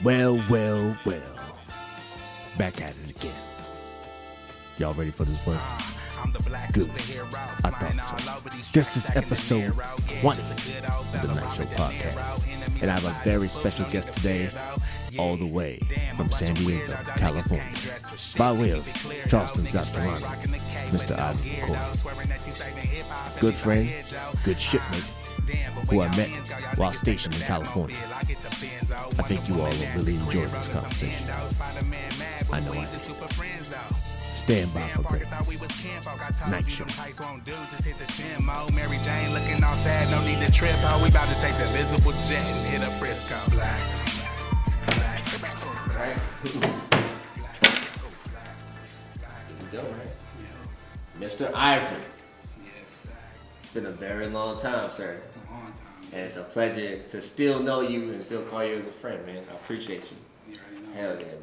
Well, well, well. Back at it again. Y'all ready for this work? Good. I thought so. This is episode 20 of the Night Show Podcast. And I have a very special guest today, all the way from San Diego, California, by way of Charleston, South Carolina, Mr. Ivan McCoy. Good friend, good shipmate, who I met while stationed in California. I think you all will really enjoy this conversation. I know I did. Stand by for greatness. Night Show. Mary Jane looking all sad, no need to trip. We about to take the visible jet and hit a Frisco. Black. Right? Here we go, right? Mr. Ivan. Yes. It's been a very long time, sir. A long time. And it's a pleasure to still know you and still call you as a friend, man. I appreciate you. You already know. Hell yeah,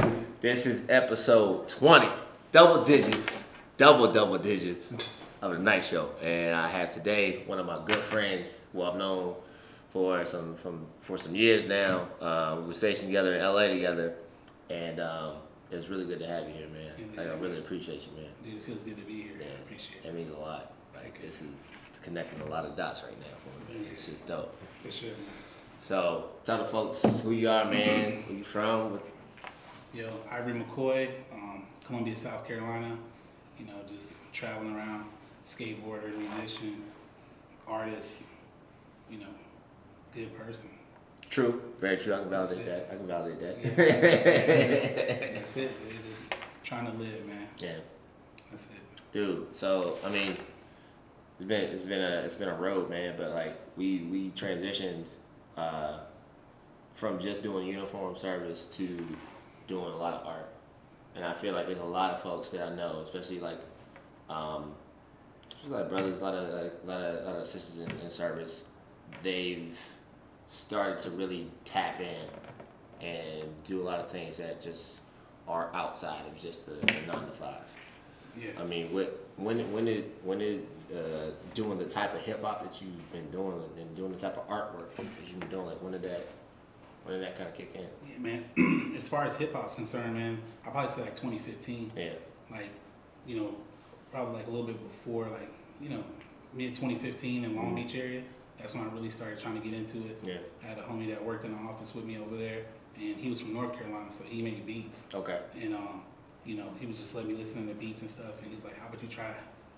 man. This is episode 20. Double digits of the Night Show. And I have today one of my good friends who I've known for some years now. We were stationed together in LA together. And it's really good to have you here, man. Yeah, I really appreciate you, man. Dude, it feels good to be here. Yeah, I appreciate it. that means a lot. Like this is connecting a lot of dots right now for me, man. It's just dope. For sure, man. So tell the folks who you are, man, where you from. Yo, Ivory McCoy, Columbia, South Carolina. You know, just traveling around, skateboarder, musician, artist. You know, good person. True, very true. I can validate that. Yeah. That's it, dude. Just trying to live, man. Yeah, That's it. dude. So I mean, it's been a road, man. But like we transitioned from just doing uniform service to doing a lot of art. And I feel like there's a lot of folks that I know, especially like, just a lot of brothers, a lot of sisters in service. They've started to really tap in and do a lot of things that just are outside of just the 9 to 5. Yeah. I mean, when did doing the type of hip hop that you've been doing and doing the type of artwork that you've been doing, like when did that kind of kick in? Yeah, man. As far as hip hop's concerned, man, I probably say like 2015. Yeah. Like, you know, probably like a little bit before, like, you know, mid 2015 in Long Beach area. That's when I really started trying to get into it. Yeah. I had a homie that worked in the office with me over there, and he was from North Carolina, so he made beats. Okay. And you know, he was just letting me listen to beats and stuff, and he was like, "How about you try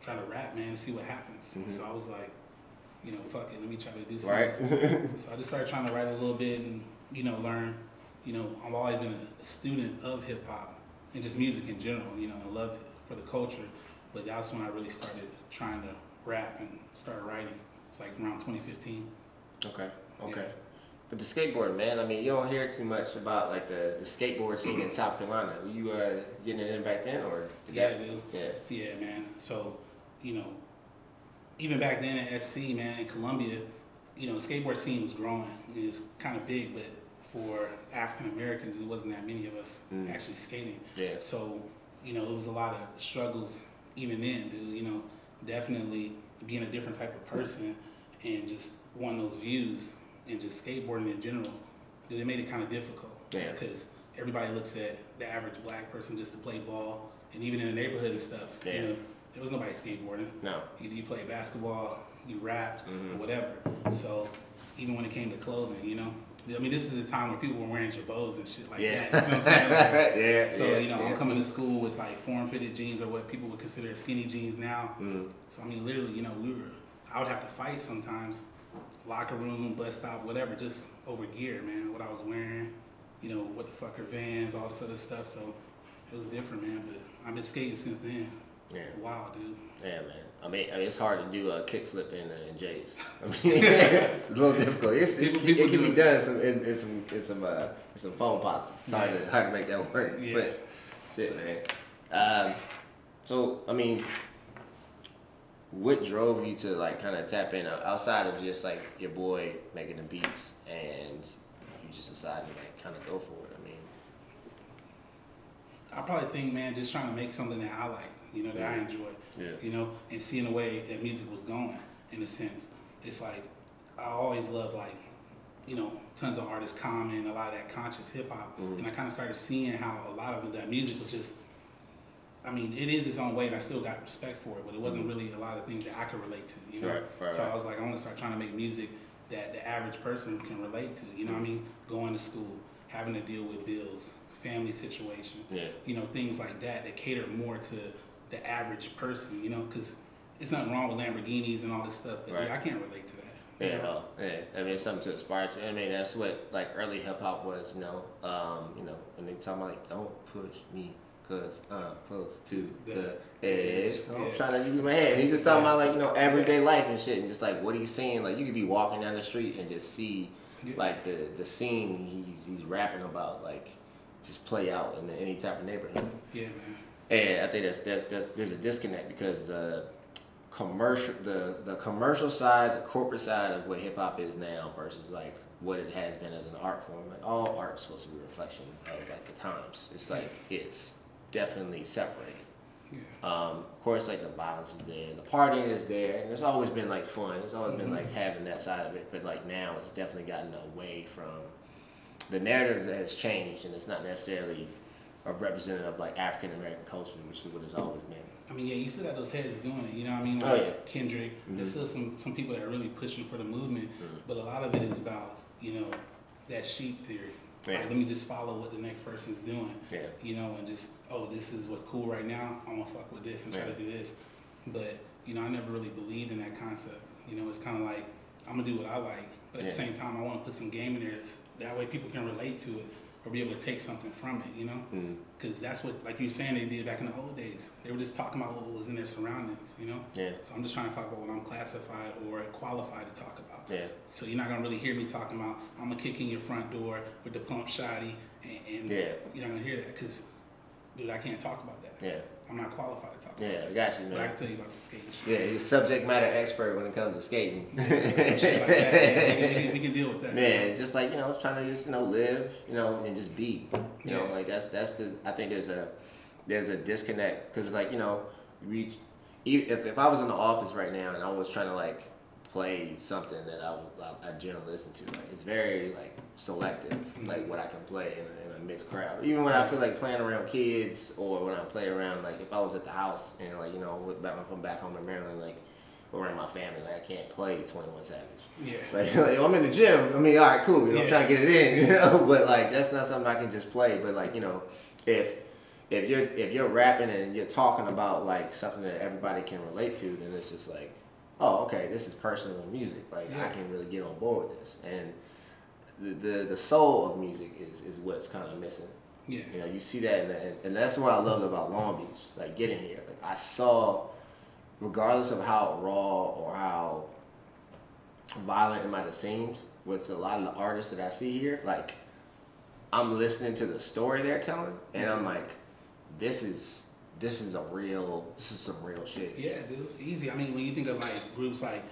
to rap, man, and see what happens?" Mm-hmm. So I was like, you know, fuck it, let me try to do something. Right. So I just started trying to write a little bit and, you know, learn. You know, I've always been a student of hip hop and just music in general. You know, I love it for the culture. But that's when I really started trying to rap and start writing. It's like around 2015. Okay. Yeah. But the skateboard, man, I mean, you don't hear too much about like the skateboard scene in South Carolina. Were you getting it in back then, or Dude. Yeah. Yeah, man. So, you know, even back then at SC, man, in Columbia, you know, the skateboard scene was growing. It was kind of big, but for African Americans, it wasn't that many of us actually skating. Yeah. So, you know, it was a lot of struggles even then, dude. You know, definitely being a different type of person and just wanting those views and just skateboarding in general, dude, it made it kind of difficult. Yeah. Because everybody looks at the average black person just to play ball, and even in the neighborhood and stuff, Yeah. you know, there was nobody skateboarding. No. Either you played basketball, you rapped, or whatever. So even when it came to clothing, you know, I mean, this is a time where people were wearing jabots and shit like Yeah. that. You know what I'm saying? Like, Yeah. so, you know, I'm coming to school with like form-fitted jeans or what people would consider skinny jeans now. So, I mean, literally, you know, I would have to fight sometimes, locker room, bus stop, whatever, just over gear, man, what I was wearing, you know, what the fuck are Vans, all this other stuff. So it was different, man, but I've been skating since then. Yeah. Wow, dude. Yeah, man. I mean, it's hard to do a kickflip in J's. I mean, it's a little difficult. It can be done in some foam pots. It's hard to make that work. Yeah. But shit, man. So I mean, what drove you to like kind of tap in outside of just like your boy making the beats and you just decided to like kind of go for it? I mean, I probably think, man, just trying to make something that I like, you know, that I enjoy, you know, and seeing the way that music was going, in a sense. It's like, I always loved, like, you know, tons of artists, Common, a lot of that conscious hip hop, and I kind of started seeing how a lot of that music was just. I mean, it is its own way, and I still got respect for it, but it wasn't really a lot of things that I could relate to, you know? So I was like, I want to start trying to make music that the average person can relate to, you know what I mean? Going to school, having to deal with bills, family situations, you know, things like that cater more to the average person, you know? Because it's nothing wrong with Lamborghinis and all this stuff, but I can't relate to that. I mean, it's something to aspire to. I mean, that's what, like, early hip-hop was, you know? And they talking about, like, don't push me. Cause I'm close to the edge. I'm trying to use my head. And he's just talking about, like, you know, everyday life and shit, and just like what he's saying. Like, you could be walking down the street and just see like the scene he's rapping about, like, just play out in any type of neighborhood. Yeah, man. And I think there's a disconnect because the commercial side, the corporate side of what hip hop is now versus like what it has been as an art form. Like, all art's supposed to be a reflection of like the times. It's like it's definitely separated. Of course, like, the violence is there, the partying is there, and there's always been like fun. It's always been like having that side of it, but like now it's definitely gotten away from the narrative that has changed, and it's not necessarily a representative of like African American culture, which is what it's always been. I mean, you still got those heads doing it, you know what I mean? Like Kendrick, there's still some people that are really pushing for the movement, but a lot of it is about, you know, that sheep theory. Like, let me just follow what the next person's doing, you know, and just, oh, this is what's cool right now, I'm gonna fuck with this and try to do this. But, you know, I never really believed in that concept. You know, it's kind of like, I'm gonna do what I like, but at the same time, I want to put some game in there, that way people can relate to it or be able to take something from it, you know? Because that's what, like you were saying, they did back in the old days. They were just talking about what was in their surroundings, you know? So I'm just trying to talk about what I'm classified or qualified to talk about. So you're not gonna really hear me talking about, I'm gonna kick in your front door with the pump shotty, and you're not gonna hear that, because, dude, I can't talk about that. I'm not qualified to talk about that. I got you, man. But I can tell you about some skating shit. You're a subject matter expert when it comes to skating. Some shit like that. We can deal with that. Man, just like, you know, trying to just, you know, live, you know, and just be. You know, like, that's I think there's a disconnect, because, like, you know, if I was in the office right now and I was trying to, like, play something that I generally listen to, like, it's very, like, selective, like, what I can play in a mixed crowd. Even when I feel like playing around kids, or when I play around, like, if I was at the house and, like, you know, if I'm back home in Maryland, like, around my family, like, I can't play 21 Savage. Like, I'm in the gym, I mean, all right, cool, you know, I'm trying to get it in, you know, but, like, that's not something I can just play. But, like, you know, if you're rapping and you're talking about, like, something that everybody can relate to, then it's just like, oh, okay, this is personal music. Like, I can really get on board with this. And the soul of music is what's kind of missing. You know, you see that, and that's what I loved about Long Beach. Like, getting here, like, I saw, regardless of how raw or how violent it might have seemed, with a lot of the artists that I see here, like, I'm listening to the story they're telling, and I'm like, this is some real shit. Yeah, dude, easy. I mean, when you think of, like, groups like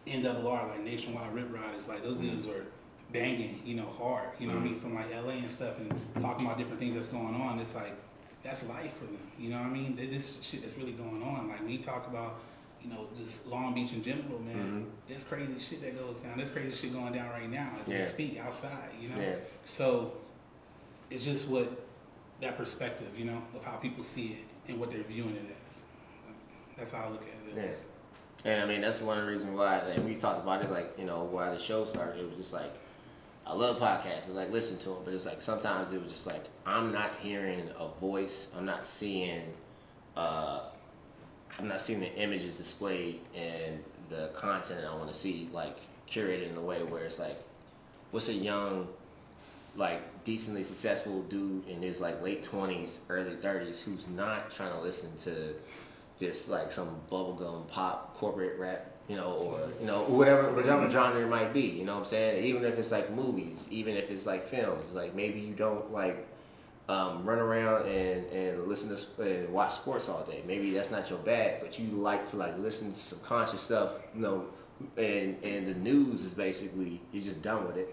NRR, like Nationwide Rip Riders, like, those dudes are banging, you know, hard, you know what I mean, from, like, LA and stuff, and talking about different things that's going on. It's like, that's life for them, you know what I mean? This shit that's really going on. Like, when you talk about, you know, just Long Beach in general, man, there's crazy shit that goes down. There's crazy shit going down right now as we speak outside, you know? So it's just that perspective, you know, of how people see it and what they're viewing it as. That's how I look at it. And I mean, that's one of the reasons why, like, we talked about it, like, you know, why the show started. It was just like, I love podcasts, I like listen to them, but it's like sometimes it was just like, I'm not hearing a voice, I'm not seeing the images displayed and the content that I want to see, like, curated in a way where it's like, what's a young, like, decently successful dude in his, like, late 20s, early 30s who's not trying to listen to just, like, some bubblegum pop corporate rap, you know, or, you know, whatever genre it might be, you know what I'm saying? Even if it's, like, movies, even if it's, like, films, like, maybe you don't, like, run around and listen to and watch sports all day. Maybe that's not your bag, but you like to, like, listen to some conscious stuff, you know, and the news is basically, you're just done with it.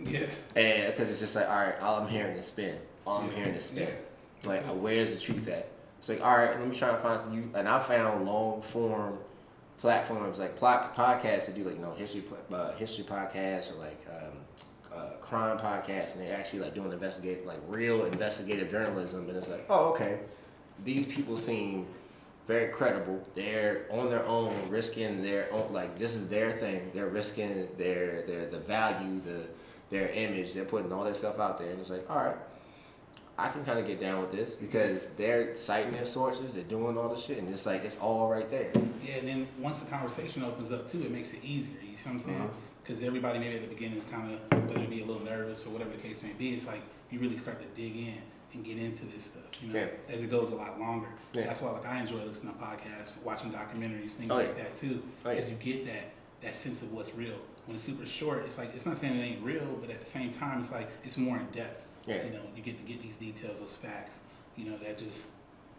And because it's just like, all right, all I'm hearing is spin. Like, where's the truth at? It's like, all right, let me try to find some. And I found long form platforms like podcasts that do, like, you know, history podcasts, or like crime podcast, and they're actually like doing real investigative journalism, and it's like, oh, okay, these people seem very credible. They're on their own, risking their own, like this is their thing. They're risking the value, their image. They're putting all that stuff out there, and it's like, all right, I can kind of get down with this because they're citing their sources, they're doing all this shit, and it's like it's all right there. Yeah, and then once the conversation opens up too, it makes it easier. You see what I'm saying? Because everybody maybe at the beginning is kind of, whether it be a little nervous or whatever the case may be, it's like you really start to dig in and get into this stuff, you know, as it goes a lot longer. Yeah. That's why like I enjoy listening to podcasts, watching documentaries, things like that too, because you get that sense of what's real. When it's super short, it's like, it's not saying it ain't real, but at the same time, it's like, it's more in depth. Yeah. You know, you get to get these details, those facts, you know, that just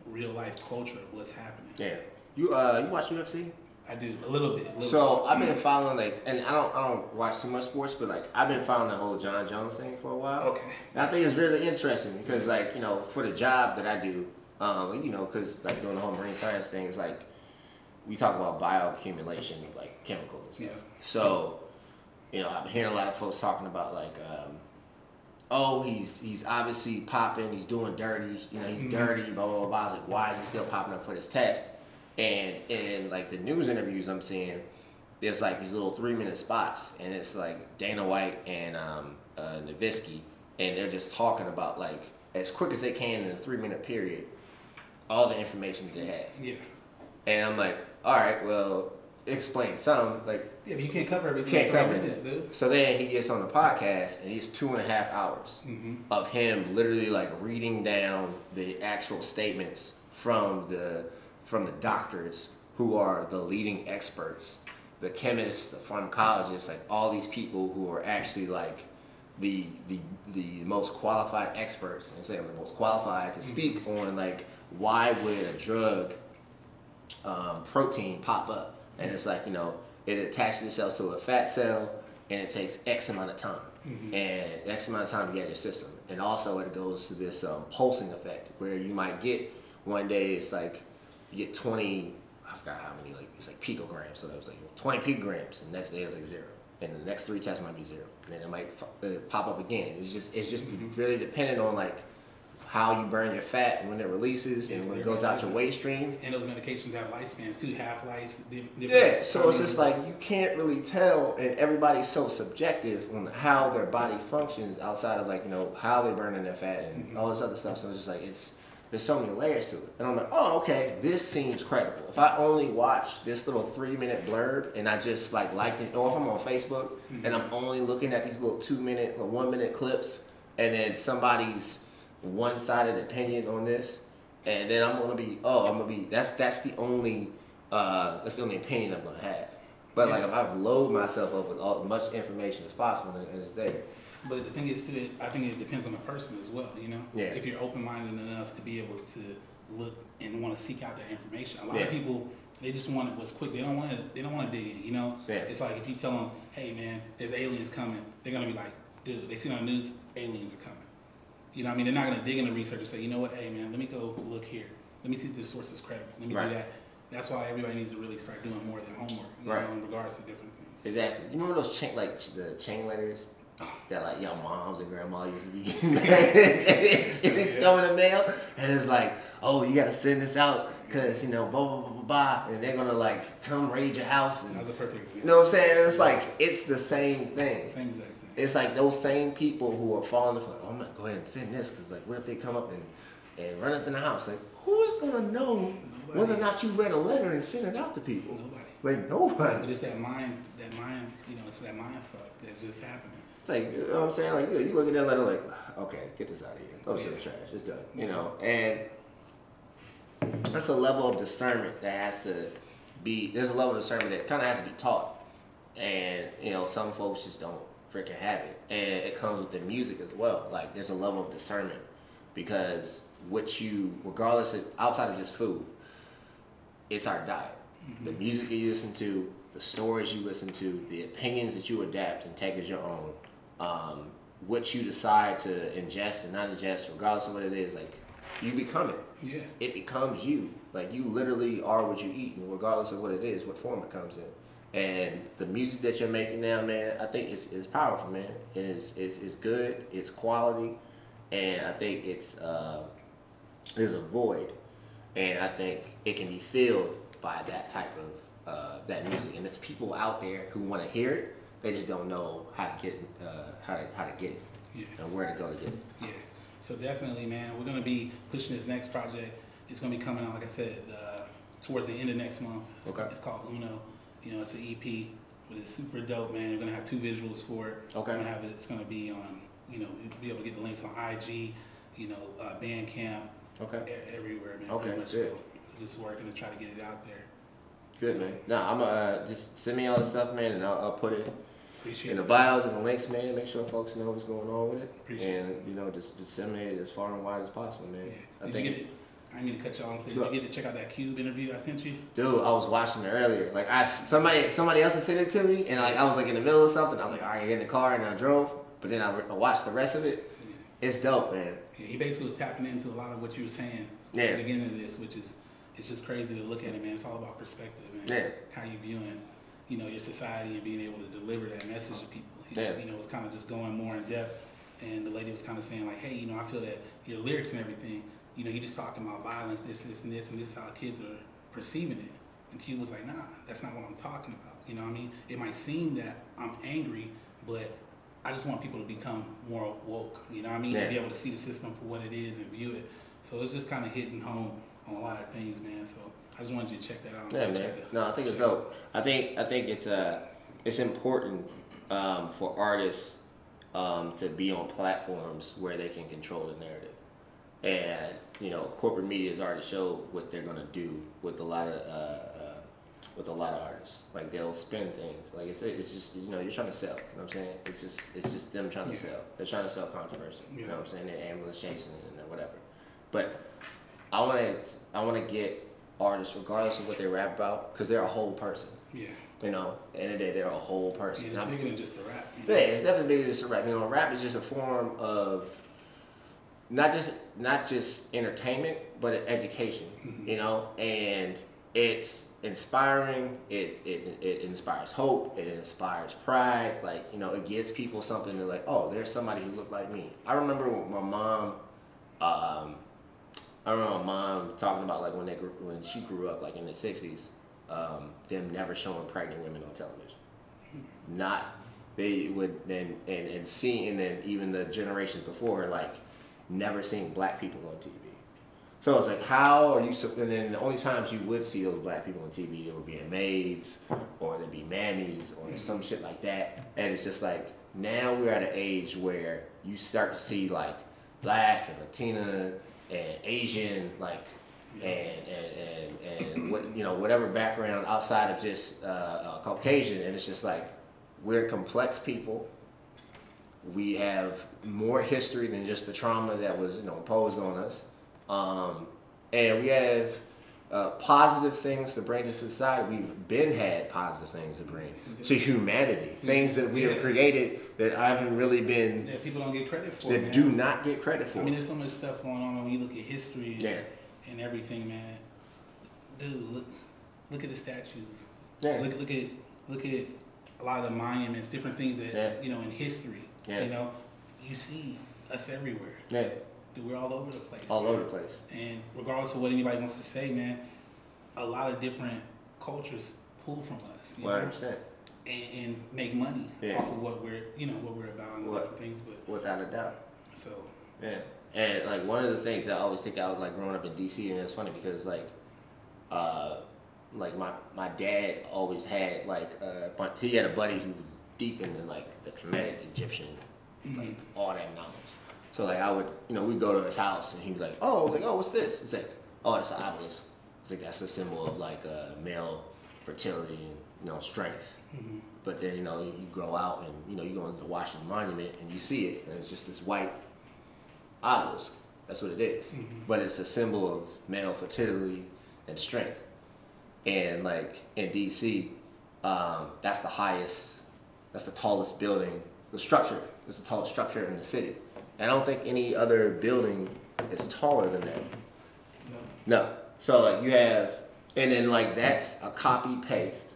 real life culture of what's happening. Yeah. You watch UFC? I do a little bit. I've been following and I don't watch too much sports, but like I've been following the whole John Jones thing for a while. Okay. And I think it's really interesting because like, you know, for the job that I do, you know, because like doing the whole marine science thing is like we talk about bioaccumulation of like chemicals and stuff. Yeah. So, you know, I've been hearing a lot of folks talking about like, oh, he's obviously popping, he's doing dirty, you know, he's dirty, blah, blah, blah, blah. I was like, why is he still popping up for this test? And in like the news interviews I'm seeing, there's like these little 3-minute spots, and it's like Dana White and Nowitzki, and they're just talking about like as quick as they can in a 3-minute period, all the information that they have. Yeah. And I'm like, all right, well, explain some. Like, yeah, but you can't cover everything. Can't cover minutes, dude. So then he gets on the podcast, and it's 2.5 hours of him literally like reading down the actual statements from the doctors who are the leading experts, the chemists, the pharmacologists, like all these people who are actually like the most qualified experts, and say the most qualified to speak on like why would a drug protein pop up, and it's like, you know, it attaches itself to a fat cell and it takes X amount of time and X amount of time to get in your system, and also it goes to this pulsing effect where you might get one day it's like you get 20, I forgot how many, like it's like picograms, so that was like 20 picograms, and the next day it's like 0, and the next 3 tests might be 0, and then it might pop up again. It's just really dependent on like how you burn your fat and when it releases and when it goes out your waste stream. And those medications have lifespans too, half-lives. Yeah, so it's just like you can't really tell, and everybody's so subjective on how their body functions outside of like, you know, how they're burning their fat and all this other stuff. So it's just like there's so many layers to it. And I'm like, oh, okay, this seems credible. If I only watch this little 3-minute blurb and I just like liked it, or if I'm on Facebook and I'm only looking at these little 2-minute or 1-minute clips, and then somebody's one-sided opinion on this, and then I'm gonna be that's the only opinion I'm gonna have. But like if I load myself up with as much information as possible, and it's there. But the thing is, too, I think it depends on the person as well, you know? Yeah. If you're open-minded enough to be able to look and want to seek out that information. A lot of people, they just want it what's quick. They don't want to dig in, you know? Yeah. It's like if you tell them, hey, man, there's aliens coming, they're going to be like, dude, they see it on the news, aliens are coming. You know what I mean? They're not going to dig into research and say, you know what, hey, man, let me go look here. Let me see if this source is credible. Let me do that. That's why everybody needs to really start doing more of their homework, you know, in regards to different things. Exactly. You remember those the chain letters that like your moms and grandma used to be getting it's coming in the mail, and it's like, oh, you gotta send this out because, you know, blah blah blah blah blah, and they're gonna like come raid your house. And, that's a perfect example. You know what I'm saying? It's like it's the same thing. Same exact thing. It's like those same people who are falling for, oh, I'm gonna go ahead and send this because like, what if they come up and run up in the house? Like, who is gonna know whether or not you read a letter and sent it out to people? Nobody. Like nobody. But it's that mind, you know, it's that mind fuck that's just happening. It's like, you know what I'm saying? Like, you look at that letter like, okay, get this out of here. Throw it in the trash. It's done. You know? And that's a level of discernment that has to be, there's a level of discernment that kind of has to be taught. And, you know, some folks just don't freaking have it. And it comes with the music as well. Like, there's a level of discernment because what you, regardless of, outside of just food, it's our diet. The music you listen to, the stories you listen to, the opinions that you adapt and take as your own, what you decide to ingest and not ingest, regardless of what it is, like, you become it. Yeah. It becomes you. Like, you literally are what you eat, and regardless of what it is, what form it comes in. And the music that you're making now, man, I think it's powerful, man. It's good, it's quality, and I think there's a void, and I think it can be filled by that type of that music. And there's people out there who want to hear it, they just don't know how to get how to get it, and where to go to get it. Yeah. So definitely, man, we're gonna be pushing this next project. It's gonna be coming out, like I said, towards the end of next month. It's called Uno. You know, it's an EP, but it's super dope, man. We're gonna have 2 visuals for it. Okay. We're gonna have it. It's gonna be on. You know, you'll be able to get the links on IG. You know, Bandcamp. Okay. Everywhere, man. Okay. Good. So just working to try to get it out there. Good, man. Nah, I'm just send me all the stuff, man, and I'll put it Appreciate in the it. bios and the links, man. Make sure folks know what's going on with it, Appreciate and you know, just disseminate it as far and wide as possible, man. Yeah. Did you get it? I didn't mean to cut y'all and say, did you get to check out that Cube interview I sent you? Dude, I was watching it earlier. Like somebody else had sent it to me, and like I was like in the middle of something. I was like, all right, get in the car, and I drove. But then I watched the rest of it. Yeah. It's dope, man. Yeah, he basically was tapping into a lot of what you were saying at the beginning of this, which is it's just crazy to look at it, man. It's all about perspective, man. Yeah. How you viewing, you know, your society and being able to deliver that message to people. You know, it's kind of just going more in depth. And the lady was kind of saying like, hey, you know, I feel that your lyrics and everything, you know, you're just talking about violence, this, and this is how kids are perceiving it. And Q was like, nah, that's not what I'm talking about. You know what I mean? It might seem that I'm angry, but I just want people to become more woke. You know what I mean? To be able to see the system for what it is and view it. So it's just kind of hitting home on a lot of things, man. So I just wanted you to check that out. Yeah, man. No, I think it's dope. I think it's important for artists to be on platforms where they can control the narrative. And you know, corporate media has already showed what they're gonna do with a lot of artists. Like they'll spin things. Like it's just, you know, you're trying to sell. You know what I'm saying? It's just them trying to sell. They're trying to sell controversy. You know what I'm saying? They're ambulance chasing it and whatever. But I wanna get artists, regardless of what they rap about, because they're a whole person. Yeah. You know, at the end of the day, they're a whole person. Yeah, it's bigger than just the rap. You know? Yeah, it's definitely bigger than just a rap. You know, rap is just a form of not just entertainment, but an education. Mm-hmm. You know, and it's inspiring. It inspires hope. It inspires pride. Like, you know, it gives people something to like, oh, there's somebody who looked like me. I remember when my mom. I remember my mom talking about like when she grew up, like in the '60s, them never showing pregnant women on television. They would then and seeing, and then even the generations before, like never seeing black people on TV. So it's like, how are you? And then the only times you would see those black people on TV, they would be maids, or they'd be mammies, or some shit like that. And it's just like now we're at an age where you start to see like black and Latina and Asian, like, and what, you know, whatever background outside of just Caucasian, and it's just like we're complex people. We have more history than just the trauma that was, you know, imposed on us, and we have positive things to bring to society. We've had positive things to bring to humanity, things that we have created that I haven't really been. That people don't get credit for. That do not get credit for. I mean, there's so much stuff going on when you look at history and everything, man. Dude, look at the statues. Yeah. Look at a lot of the monuments, different things that you know in history. Yeah. You know, you see us everywhere. Yeah. Dude, we're all over the place. All over the place. And regardless of what anybody wants to say, man, a lot of different cultures pull from us. 100%. And make money off of what we're about and different things. But without a doubt. So. Yeah. And like one of the things that I always think out, like growing up in DC, and it's funny because like my dad always had like he had a buddy who was deep into like the Kemetic Egyptian, like all that knowledge. So like I would, you know, we'd go to his house and he'd be like, oh, I was like, oh, what's this? It's like, oh, it's an obelisk. It's like that's a symbol of like male fertility and, you know, strength. Mm-hmm. But then, you know, you grow out and, you know, you go into the Washington Monument and you see it and it's just this white obelisk. That's what it is. Mm-hmm. But it's a symbol of male fertility and strength. And like in DC, that's the tallest building, the structure is the tallest structure in the city. And I don't think any other building is taller than that. No. So like you have, and then like that's a copy paste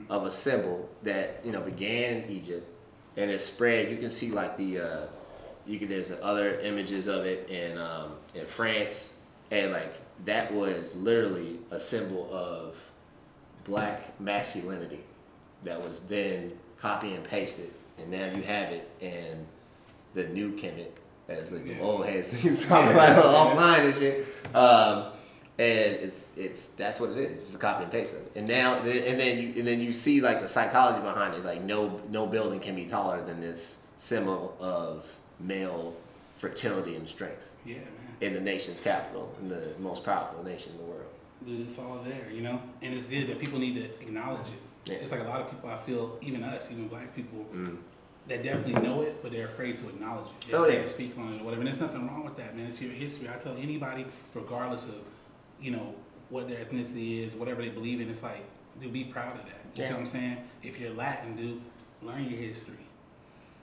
of a symbol that began in Egypt and it spread. You can see like there's other images of it in France, and like that was literally a symbol of black masculinity that was then copy and pasted, and now you have it in the new Kemet, as like the old heads he's talking about offline and shit. And it's that's what it is. It's a copy and paste of it. And now and then you see like the psychology behind it. Like no building can be taller than this symbol of male fertility and strength. Yeah, man. In the nation's capital, in the most powerful nation in the world. Dude, it's all there, and it's good that people need to acknowledge it. Yeah. It's like a lot of people, I feel, even us, even black people, that definitely know it, but they're afraid to acknowledge it. They're afraid to speak on it or whatever. And there's nothing wrong with that, man. It's your history. I tell anybody, regardless of, what their ethnicity is, whatever they believe in, it's like, dude, be proud of that. You see what I'm saying? If you're Latin, dude, learn your history.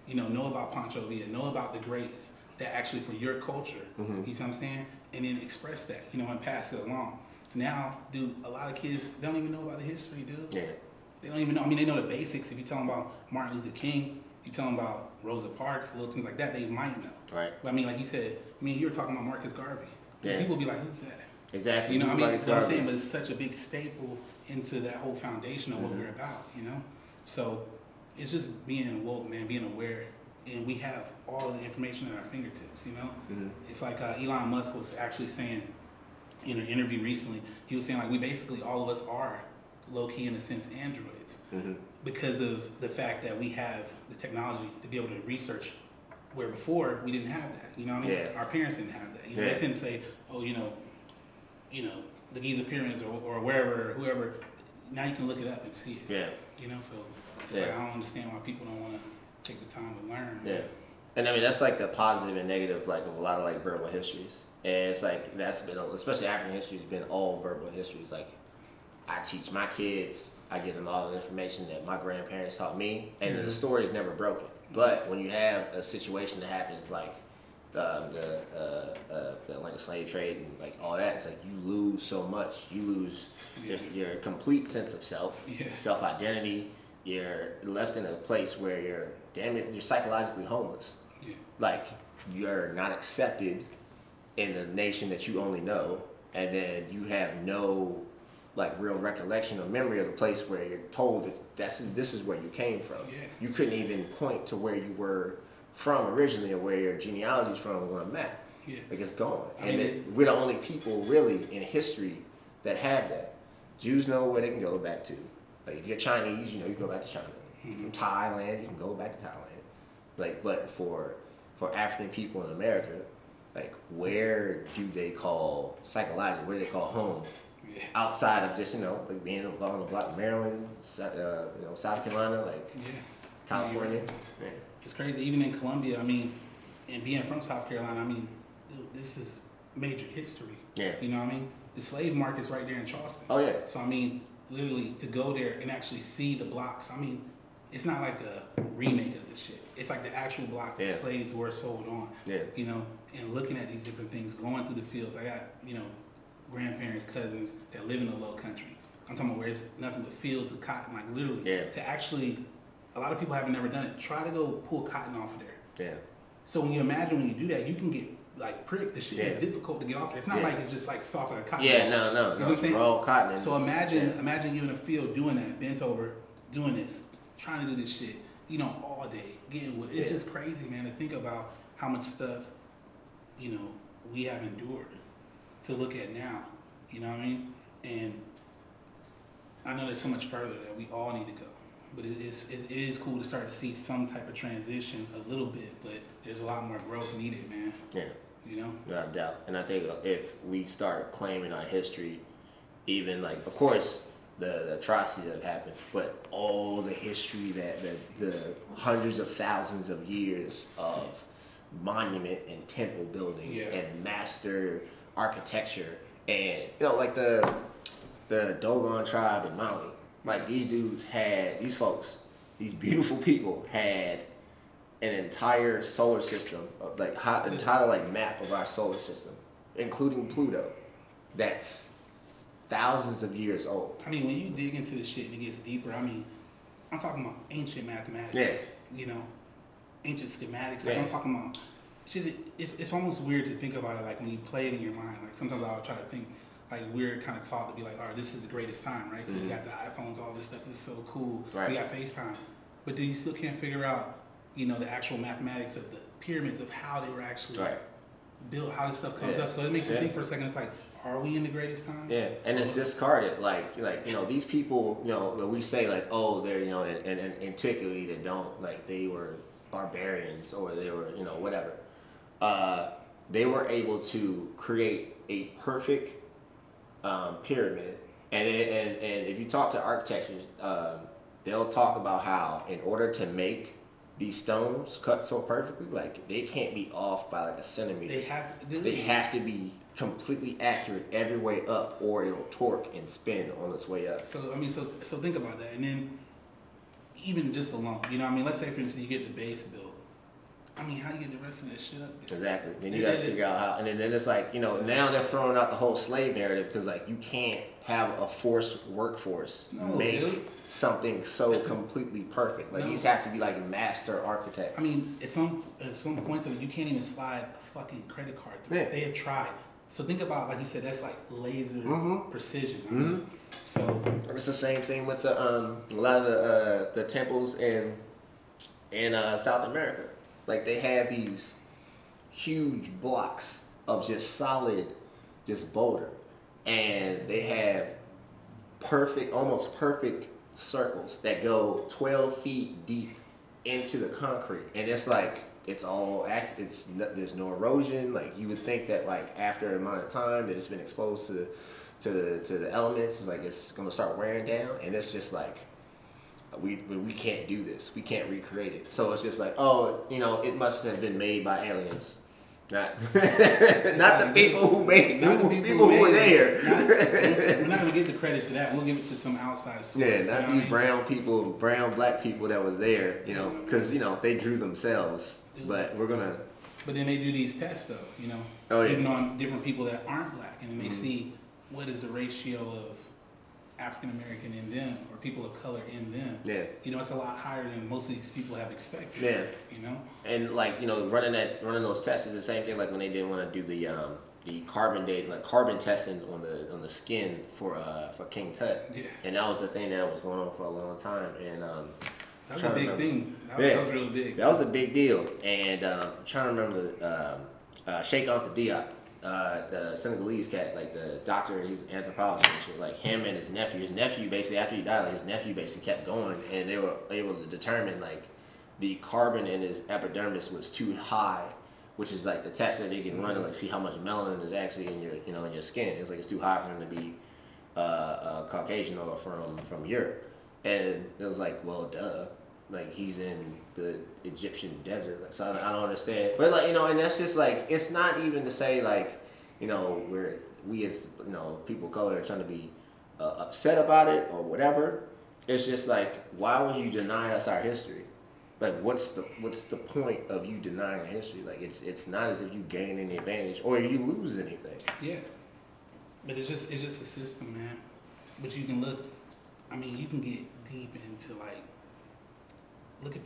Know about Pancho Villa, know about the greats that actually for your culture, you see what I'm saying? And then express that, and pass it along. Now, dude, a lot of kids don't even know about the history, dude. Yeah. They don't even know. I mean, they know the basics. If you tell them about Martin Luther King, you tell them about Rosa Parks, little things like that, they might know. Right. But I mean, like you said, you were talking about Marcus Garvey. Yeah. People be like, who's that? Exactly. What I'm saying? But it's such a big staple into that whole foundation of what we're about, So it's just being woke, man, being aware. And we have all the information at our fingertips, It's like Elon Musk was actually saying in an interview recently, he was saying like we basically, all of us are low-key in a sense androids because of the fact that we have the technology to be able to research where before we didn't have that, Yeah. Our parents didn't have that. They couldn't say, oh, the Giza pyramids or wherever, whoever, now you can look it up and see it. Yeah. So it's like I don't understand why people don't want to take the time to learn. Yeah. And I mean, that's like the positive and negative, like of a lot of like verbal histories. And it's like, that's been, especially African history, has been all verbal histories. Like, I teach my kids, I give them all the information that my grandparents taught me, and the story is never broken. But when you have a situation that happens like the Atlantic slave trade and like all that, it's like you lose so much. You lose your complete sense of self, self-identity. You're left in a place where you're psychologically homeless. Yeah. Like, you're not accepted in the nation that you only know, and then you have no like real recollection or memory of the place where you're told that this is where you came from. Yeah. You couldn't even point to where you were from originally or where your genealogy is from on a map. Yeah. Like, it's gone. We're the only people really in history that have that. Jews know where they can go back to. Like, if you're Chinese, you go back to China. From Thailand, you can go back to Thailand. Like, but for African people in America, like, where do they call psychologically? Where do they call home? Yeah. Outside of just like being on the block, Maryland, South Carolina, like California. Yeah. It's crazy. Even in Colombia, and being from South Carolina, dude, this is major history. Yeah. You know what I mean? The slave market's right there in Charleston. Oh yeah. So literally to go there and actually see the blocks. It's not like a remake of the shit. It's like the actual blocks that slaves were sold on. Yeah. And looking at these different things, going through the fields. I got, grandparents, cousins that live in the low country. I'm talking about where it's nothing but fields of cotton, like literally. Yeah. To actually, a lot of people haven't never done it. Try to go pull cotton off of there. Yeah. So when you do that, you can get like pricked. The shit is difficult to get off there. It's not like it's just like soft like a cotton. Yeah, no. You know what I'm saying? Raw cotton. So imagine you in a field doing that, bent over, doing this, trying to do this shit, all day, getting wood. It's just crazy, man, to think about how much stuff, we have endured to look at now. You know what I mean? And I know there's so much further that we all need to go. But it is cool to start to see some type of transition a little bit, but there's a lot more growth needed, man. Yeah. Without doubt. And I think if we start claiming our history, even like, of course, the atrocities that have happened, but all the history that the hundreds of thousands of years of monument and temple building and master architecture, and like the Dogon tribe in Mali. Like, these folks, these beautiful people had an entire solar system, entire like map of our solar system, including Pluto. That's thousands of years old. I mean, when you dig into the shit and it gets deeper, I mean, I'm talking about ancient mathematics. Yeah. You know, ancient schematics. Like I'm talking about shit. It's almost weird to think about it. Like when you play it in your mind. Like sometimes I'll try to think. Like we're kind of taught to be like, all right, this is the greatest time, right? So you got the iPhones, all this stuff. This is so cool. Right. We got FaceTime, but you still can't figure out, you know, the actual mathematics of the pyramids of how they were actually built, how this stuff comes up. So it makes you think for a second. It's like, are we in the greatest time? Yeah, and it's discarded. Like you know, these people, you know, we say like, oh, they're, you know, in antiquity they don't, like, they were barbarians or they were, you know, whatever. They were able to create a perfect pyramid, and if you talk to architects, they'll talk about how in order to make these stones cut so perfectly, like they can't be off by like a centimeter. They have to be completely accurate every way up, or it'll torque and spin on its way up. So I mean, so think about that, and then even just alone, you know, I mean, let's say for instance you get the base built. I mean, how you get the rest of that shit up there? Exactly. Then you got to figure out how, and then it's like, you know, now they're throwing out the whole slave narrative because like you can't have a forced workforce make something so completely perfect. Like these have to be like master architects. I mean, at some points of it, you can't even slide a fucking credit card through. They have tried. So think about, like you said, that's like laser precision. I mean, so it's the same thing with the a lot of the temples in South America. Like they have these huge blocks of just solid, just boulder, and they have perfect, almost perfect circles that go 12 feet deep into the concrete, and it's like it's all there's no erosion. Like you would think that like after an amount of time that it's been exposed to the elements, like it's gonna start wearing down, and it's just like. We can't do this. We can't recreate it. So it's just like, oh, you know, it must have been made by aliens, not the people who made, not the people who were there. We're not gonna give the credit to that. We'll give it to some outside source. Yeah, not these brown people, black people that was there. You know, because you know they drew themselves. But we're gonna. But then they do these tests though, you know, even on different people that aren't black, and then they see what is the ratio of African American in them or people of color in them. Yeah. You know, it's a lot higher than most of these people have expected. Yeah. You know? And like, you know, running those tests is the same thing like when they didn't want to do the carbon testing on the skin for King Tut. Yeah. And that was the thing that was going on for a long time. And that was a big thing. That was real big. That was a big deal. And I'm trying to remember Sheikh Anta Diop. The Senegalese cat, like the doctor, he's an anthropologist and shit, like him and his nephew basically, after he died, like his nephew basically kept going, and they were able to determine like the carbon in his epidermis was too high, which is like the test that they can run to like see how much melanin is actually in your, you know, in your skin. It's like it's too high for him to be Caucasian or from Europe, and it was like, well, duh. Like he's in the Egyptian desert, like, so I don't understand. But like, you know, and that's just like, it's not even to say like, you know, we as, you know, people of color are trying to be upset about it or whatever. It's just like, why would you deny us our history? Like, what's the point of you denying our history? Like, it's not as if you gain any advantage or you lose anything. Yeah, but it's just a system, man. But you can look, I mean, you can get deep into like. Look at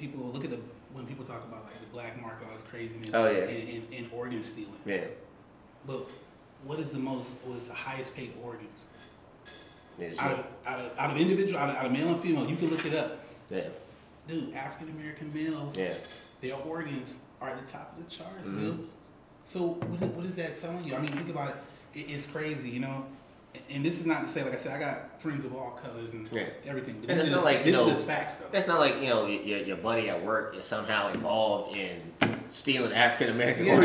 when people talk about like the black market, all this craziness, and organ stealing. Yeah. But what is the highest paid organs? Yeah, sure. out of individual, out of male and female, you can look it up. Yeah. Dude, African American males, their organs are at the top of the charts, dude. So what is that telling you? I mean, think about it. It's crazy, you know. And this is not to say, like I said, I got friends of all colors and everything. But this is facts, though. That's not like, you know, your buddy at work is somehow involved in stealing African American. Yeah,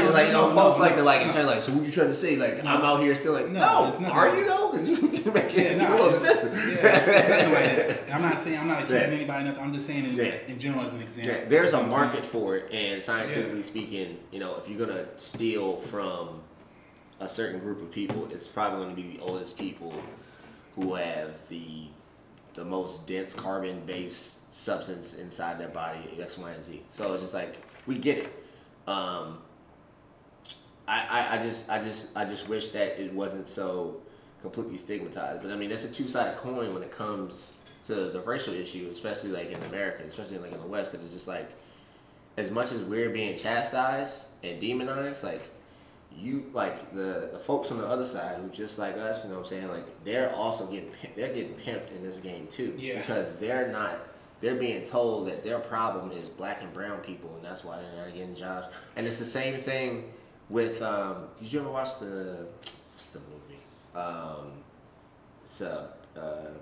folks like to like in turn like, so what you trying to say? Like, I'm out here stealing. No, are you though? Because you make it a little expensive. Yeah, it's nothing like that. I'm not accusing anybody. Nothing. I'm just saying in general as an example. Yeah, there's a market for it, and scientifically speaking, you know, if you're gonna steal from a certain group of people, it's probably going to be the oldest people who have the most dense carbon-based substance inside their body, X, Y, and Z. So it's just like, we get it. I just wish that it wasn't so completely stigmatized. But I mean, that's a two-sided coin when it comes to the racial issue, especially like in America, especially like in the West, because it's just like, as much as we're being chastised and demonized, like you, like the folks on the other side who just like us, you know what I'm saying? Like they're also getting pimped in this game too, because they're being told that their problem is black and brown people, and that's why they're not getting jobs. And it's the same thing with. Did you ever watch what's the movie?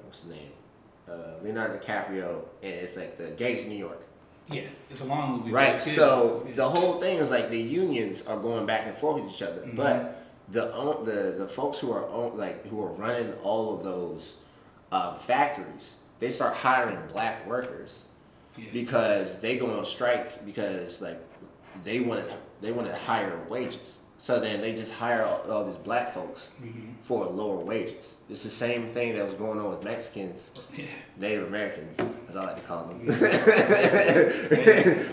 What's the name? Leonardo DiCaprio, and it's like the Gangs of New York. Yeah, it's a long movie. Right. So the whole thing is like the unions are going back and forth with each other, but the folks who are running all of those factories, they start hiring black workers because they go on strike because like they wanted higher wages. So then they just hire all these black folks for lower wages. It's the same thing that was going on with Mexicans, Native Americans, as I like to call them.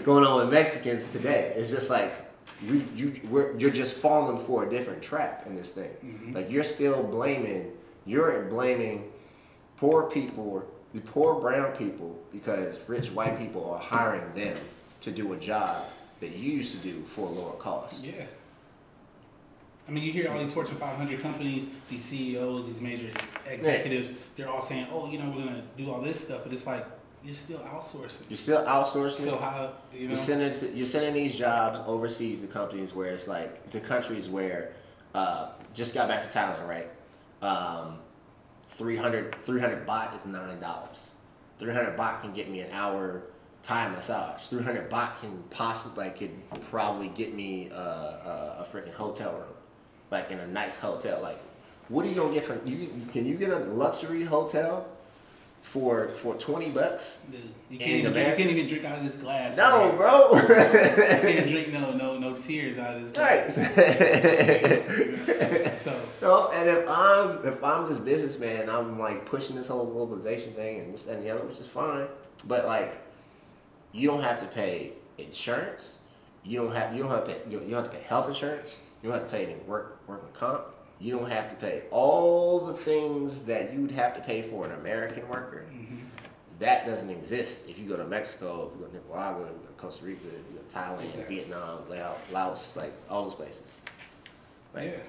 Going on with Mexicans today. It's just like you're just falling for a different trap in this thing. Like you're blaming poor people, the poor brown people, because rich white people are hiring them to do a job that you used to do for a lower cost. Yeah. I mean, you hear all these Fortune 500 companies, these CEOs, these major executives, they're all saying, oh, you know, we're going to do all this stuff. But it's like, you're still outsourcing. So how, you know? You're sending these jobs overseas to companies where it's like, to countries where, just got back from Thailand, right? 300 baht is $9. 300 baht can get me an hour Thai massage. 300 baht can probably get me a freaking hotel room. Like in a nice hotel, like what are you gonna get from can you get a luxury hotel for $20? Dude, you can't even drink out of this glass. No, bro. You can't drink no tears out of this glass. Right. So no, and if I'm this businessman, I'm like pushing this whole globalization thing and this and the other, which is fine, but like you don't have to pay insurance. You don't have to pay health insurance. You don't have to pay any workman comp. You don't have to pay all the things that you'd have to pay for an American worker. That doesn't exist if you go to Mexico, if you go to Nicaragua, if you go to Costa Rica, if you go to Thailand, Vietnam, Laos, like all those places. Like,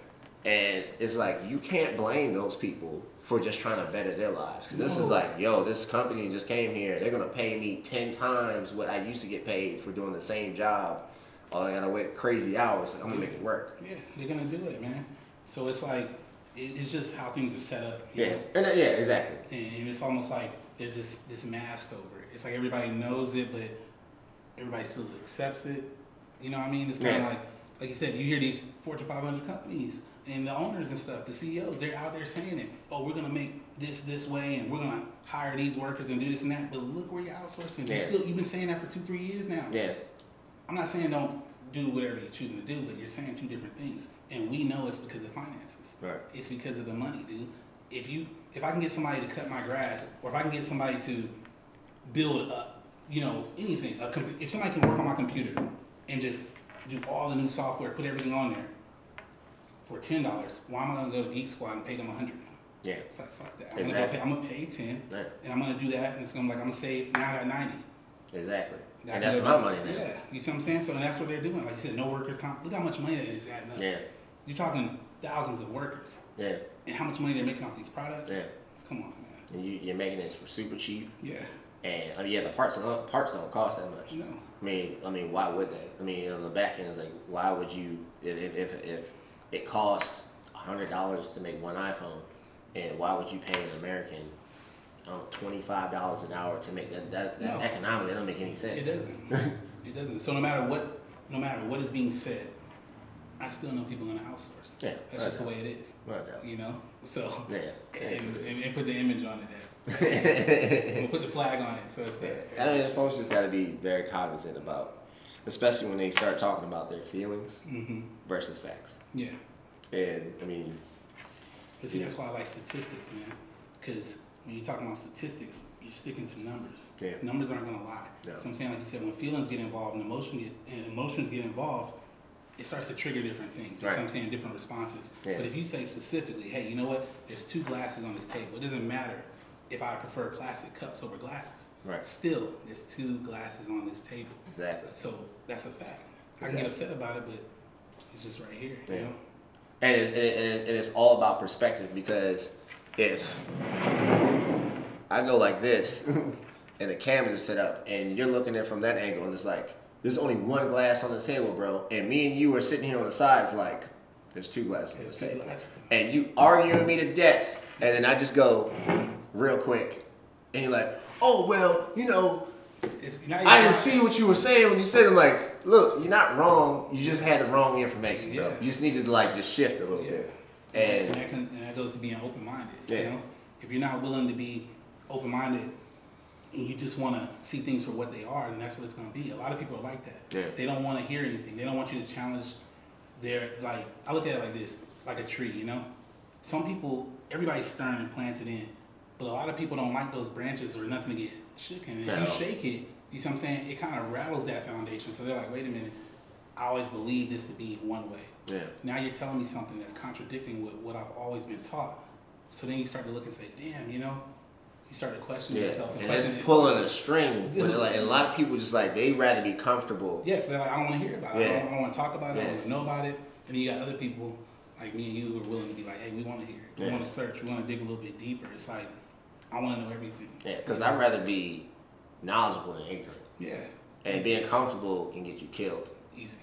and it's like you can't blame those people for just trying to better their lives. Because this is like, yo, this company just came here. They're going to pay me 10 times what I used to get paid for doing the same job. Oh, I gotta wait crazy hours. Like, I'm gonna make it work. Yeah, they're gonna do it, man. So it's like, it's just how things are set up. You know? Exactly. And it's almost like there's this mask over it. It's like everybody knows it, but everybody still accepts it. You know what I mean? It's kind of like you said, you hear these Fortune 500 companies and the owners and stuff, the CEOs, they're out there saying it. Oh, we're gonna make this way, and we're gonna hire these workers and do this and that. But look where you're outsourcing. You've been saying that for 2-3 years now. Yeah. I'm not saying don't do whatever you're choosing to do, but you're saying two different things. And we know it's because of finances. Right. It's because of the money, dude. If I can get somebody to cut my grass, or if I can get somebody to build anything, if somebody can work on my computer and just do all the new software, put everything on there for $10, why am I gonna go to Geek Squad and pay them $100? Yeah. It's like, fuck that. I'm gonna pay 10, and I'm gonna do that, and it's gonna I'm gonna save, now I got 90. Exactly. And that's my money now. Yeah, you see what I'm saying? So, and that's what they're doing. Like you said, no workers' comp. Look how much money that is adding up. Yeah. You're talking thousands of workers. Yeah. And how much money they're making off these products. Yeah. Come on, man. And you're making this for super cheap. Yeah. And I mean, the parts don't cost that much. No. I mean, why would they? I mean, on the back end, it's like, why would you? If it costs $100 to make one iPhone, and why would you pay an American $25 an hour to make that economically, that don't make any sense. It doesn't. It doesn't. So no matter what is being said, I still know people are gonna outsource. Yeah, that's just the way it is. No doubt. You know. So and put the image on it. We'll put the flag on it. So it's I mean, folks just got to be very cognizant about, especially when they start talking about their feelings versus facts. Yeah. And I mean, but see, that's why I like statistics, man, because when you're talking about statistics, you're sticking to numbers. Yeah. Numbers aren't going to lie. No. So I'm saying, like you said, when feelings get involved and emotions get involved, it starts to trigger different things. You Right. see what I'm saying? Different responses. Yeah. But if you say specifically, hey, you know what? There's 2 glasses on this table. It doesn't matter if I prefer plastic cups over glasses. Right. Still, there's 2 glasses on this table. Exactly. So that's a fact. I can get upset about it, but it's just right here. Yeah. You know? And it's all about perspective, because if I go like this and the cameras are set up and you're looking at it from that angle and it's like, there's only 1 glass on the table, bro, and me and you are sitting here on the sides like, there's 2 glasses on the There's 2 table. glasses. And you arguing me to death, and then I just go real quick and you're like, oh, well, you know, I didn't see what you were saying when you said it. I'm like, look, you're not wrong. You just had the wrong information, bro. Yeah. You just needed to like just shift a little bit. And that goes to being open-minded. Yeah. You know, if you're not willing to be open-minded and you just want to see things for what they are, then that's what it's going to be. A lot of people are like that. Yeah. They don't want to hear anything. They don't want you to challenge their, like, I look at it like this, like a tree, you know? Some people, everybody's stern and planted in, but a lot of people don't like those branches or nothing to get shook. And if you shake it, you see what I'm saying? It kind of rattles that foundation. So they're like, wait a minute, I always believed this to be one way. Yeah. Now you're telling me something that's contradicting with what I've always been taught. So then you start to look and say, damn, you know, you start to question yourself. And it's pulling a string. But like, and a lot of people just like, they rather be comfortable. Yeah, so they're like, I don't want to hear about it. Yeah. I don't want to talk about it. I Yeah. don't want to know about it. And then you got other people like me and you who are willing to be like, hey, we want to hear it. We Yeah. want to search. We want to dig a little bit deeper. It's like, I want to know everything. Yeah, because I'd rather be knowledgeable than ignorant. Yeah. And being comfortable can get you killed. Easy.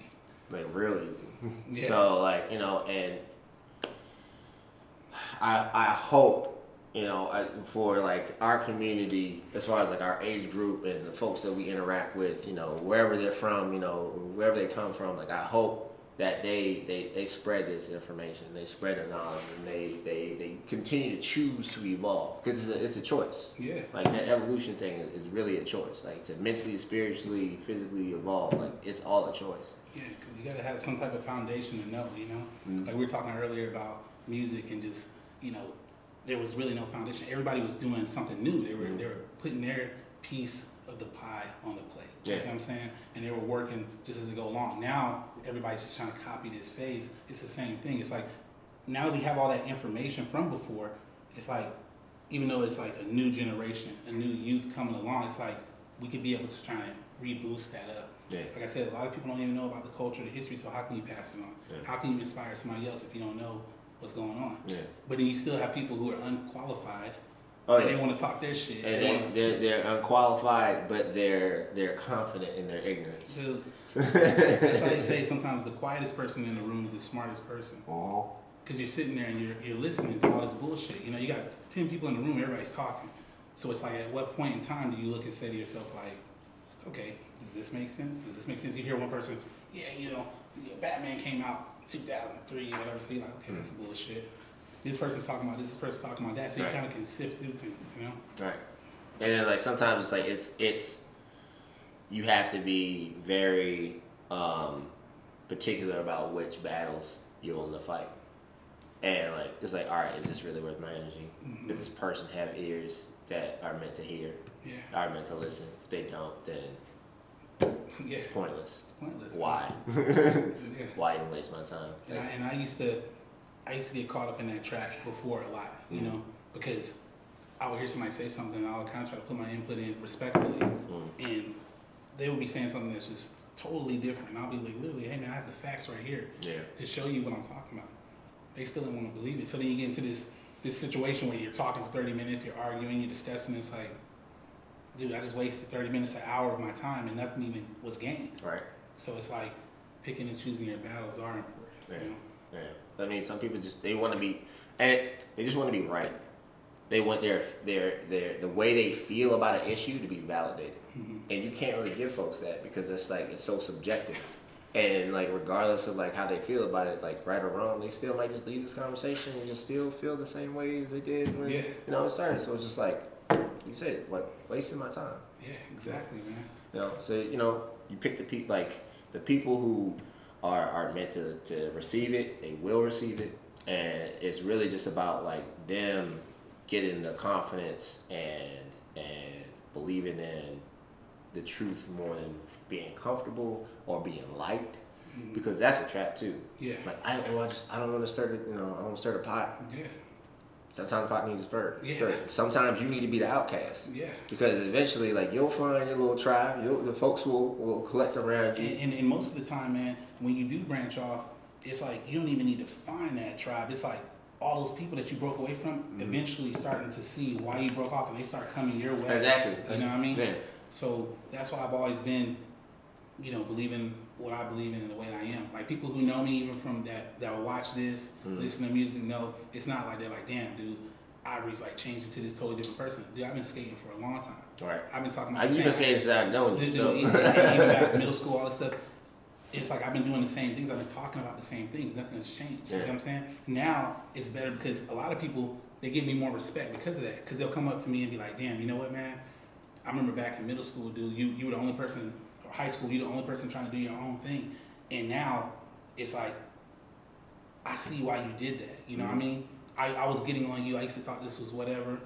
Like real easy. Yeah. So like, you know, and I hope, you know, for like our community, as far as like our age group and the folks that we interact with, you know, wherever they're from, you know, wherever they come from, like I hope that they spread this information, they spread the knowledge, and they continue to choose to evolve, because it's a choice. Yeah. Like that evolution thing is really a choice. Like to mentally, spiritually, physically evolve, like it's all a choice. Yeah, because you got to have some type of foundation to know, you know? Mm-hmm. Like we were talking earlier about music and just, you know, there was really no foundation. Everybody was doing something new. They were putting their piece of the pie on the plate. Yeah. You see what I'm saying? And they were working just as they go along. Now, everybody's just trying to copy this phase. It's the same thing. It's like, now that we have all that information from before, it's like, even though it's like a new generation, a new youth coming along, it's like, we could be able to try and reboost that up. Yeah. Like I said, a lot of people don't even know about the culture, the history, so how can you pass it on? Yeah. How can you inspire somebody else if you don't know what's going on? Yeah. But then you still have people who are unqualified, Oh, and yeah. they want to talk their shit. And they're unqualified, but they're confident in their ignorance. So, that's why they say sometimes the quietest person in the room is the smartest person. Because you're sitting there and you're listening to all this bullshit. You know, you got 10 people in the room, everybody's talking. So it's like, at what point in time do you look and say to yourself, like, okay, does this make sense? Does this make sense? You hear one person, yeah, you know, Batman came out 2003 or whatever. So you're like, okay, that's bullshit. This person's talking about this person's talking about that. So you kind of can sift through things, you know? Right. And then like sometimes it's like it's you have to be very particular about which battles you're willing to fight. And like it's like, all right, is this really worth my energy? Mm-hmm. Does this person have ears that are meant to hear? Yeah. Are meant to listen? If they don't, then Yeah. it's pointless. It's pointless. Why? Yeah. Why even waste my time? And I used to get caught up in that track before a lot, you know, because I would hear somebody say something and I would kind of try to put my input in respectfully, and they would be saying something that's just totally different. And I'll be like, literally, hey man, I have the facts right here to show you what I'm talking about. They still didn't want to believe it. So then you get into this situation where you're talking for 30 minutes, you're arguing, you're discussing. It's like, dude, I just wasted 30 minutes, an hour of my time, and nothing even was gained. Right. So it's like picking and choosing your battles are important. Yeah. You know? Yeah. I mean, some people they want to be, and they just want to be right. They want their the way they feel about an issue to be validated, and you can't really give folks that because it's so subjective. And like regardless of like how they feel about it, like right or wrong, they still might just leave this conversation and just still feel the same way as they did when it started. So it's just like you said, what, wasting my time. Yeah, exactly, man. You know, so you pick the people who are meant to receive it, they will receive it, and it's really just about like them getting the confidence and believing in the truth more than being comfortable or being liked. because that's a trap too. Yeah. Like I don't want to start I don't want to start a pot. Yeah. Sometimes the pot needs a spur. Yeah. Sometimes you need to be the outcast. Yeah. Because eventually, like, you'll find your little tribe. The folks will collect around you. And most of the time, man, when you do branch off, it's like you don't even need to find that tribe. It's like all those people that you broke away from eventually starting to see why you broke off, and they start coming your way. Exactly. You know what I mean? Yeah. So that's why I've always been, believing what I believe in the way that I am. Like people who know me, even from that will watch this, listen to music, know it's not like they're like, damn, dude, Ivory's like changing to this totally different person. Dude, I've been skating for a long time. Right. I've been talking about. I've been skating since I've known you. So. Even back in middle school, all this stuff. It's like I've been doing the same things. I've been talking about the same things. Nothing has changed. Yeah. You see what I'm saying? Now it's better because a lot of people, they give me more respect because of that. Because they'll come up to me and be like, damn, you know what, man? I remember back in middle school, dude, you were the only person, or high school, you're the only person trying to do your own thing. And now it's like, I see why you did that. You know what I mean? I was getting on you. I used to thought this was whatever.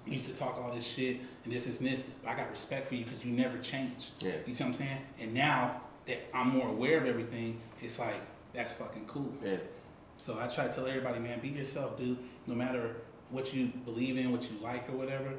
You used to talk all this shit and this and this. But I got respect for you because you never changed. Yeah. You see what I'm saying? And now that I'm more aware of everything, it's like, that's fucking cool. Yeah. So I try to tell everybody, man, be yourself, dude. No matter what you believe in, what you like or whatever,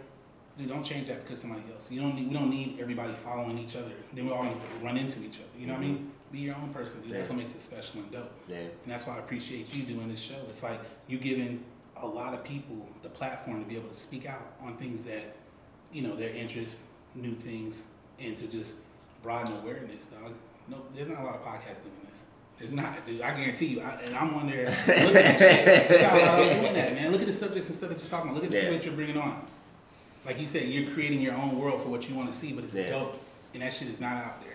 dude, don't change that because somebody else. We don't need everybody following each other. Then we're all gonna run into each other. You know what I mean? Be your own person, dude. That's what makes it special and dope. Yeah. And that's why I appreciate you doing this show. It's like you giving a lot of people the platform to be able to speak out on things that, their interests, new things, and to just broaden awareness, dog. No, there's not a lot of podcasts doing this. There's not, dude. I guarantee you. And I'm on there looking at shit. There's not a lot of people doing that, man. Look at the subjects and stuff that you're talking about. Look at the people that you're bringing on. Like you said, you're creating your own world for what you want to see, but it's dope. And that shit is not out there.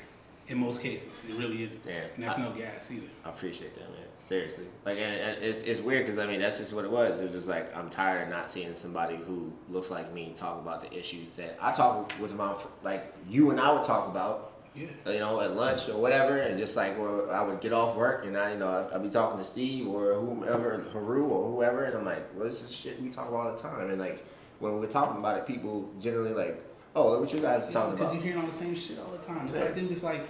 In most cases, it really isn't. Yeah. And that's no gas either. I appreciate that, man. Seriously. Like, and it's weird because, that's just what it was. It was just like, I'm tired of not seeing somebody who looks like me talk about the issues that I talk with like you and I would talk about. Yeah. At lunch or whatever, and just like where I would get off work and I'd be talking to Steve or whomever, Haru or whoever, and I'm like, well, this is shit we talk about all the time. And like when we're talking about it, people generally like, oh, look what you guys are talking about. Because you're hearing all the same shit all the time. It's like, dude, it's like,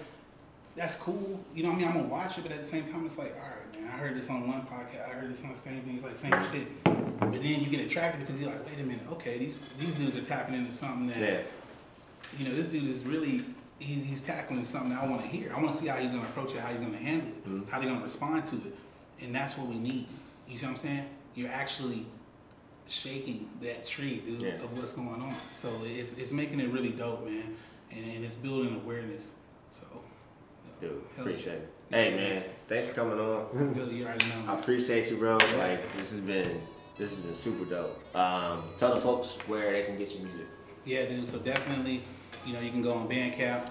that's cool. You know what I mean? I'm gonna watch it, but at the same time, it's like, all right, man, I heard this on one podcast, I heard this on the same thing, it's like same shit. But then you get attracted because you're like, wait a minute, okay, these dudes are tapping into something that, this dude is really, he's tackling something that I want to hear. I want to see how he's going to approach it, how he's going to handle it, how they're going to respond to it. And that's what we need. You see what I'm saying? You're actually shaking that tree, dude, of what's going on. So it's making it really dope, man. And it's building awareness. So, dude, appreciate it. Hey, man, thanks for coming on. Dude, you already know, man. I appreciate you, bro. Like, this has been super dope. Tell the folks where they can get your music. Yeah, dude. So definitely, you can go on Bandcamp.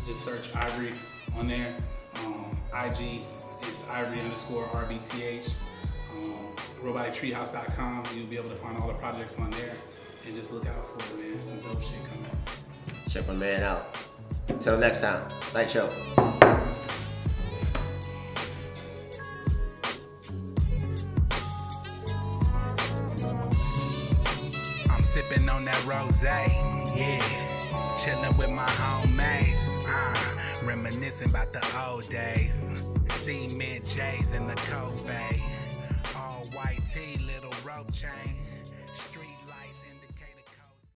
Just search Ivory on there. IG is Ivory_RBTH. RoboticTreehouse.com. You'll be able to find all the projects on there. And just look out for it, man. Some dope shit coming. Check my man out. Until next time. Light Show. I'm sipping on that rosé, yeah. Chilling with my homies, reminiscing about the old days. Cement J's in the Kobe, all white tee, little rope chain.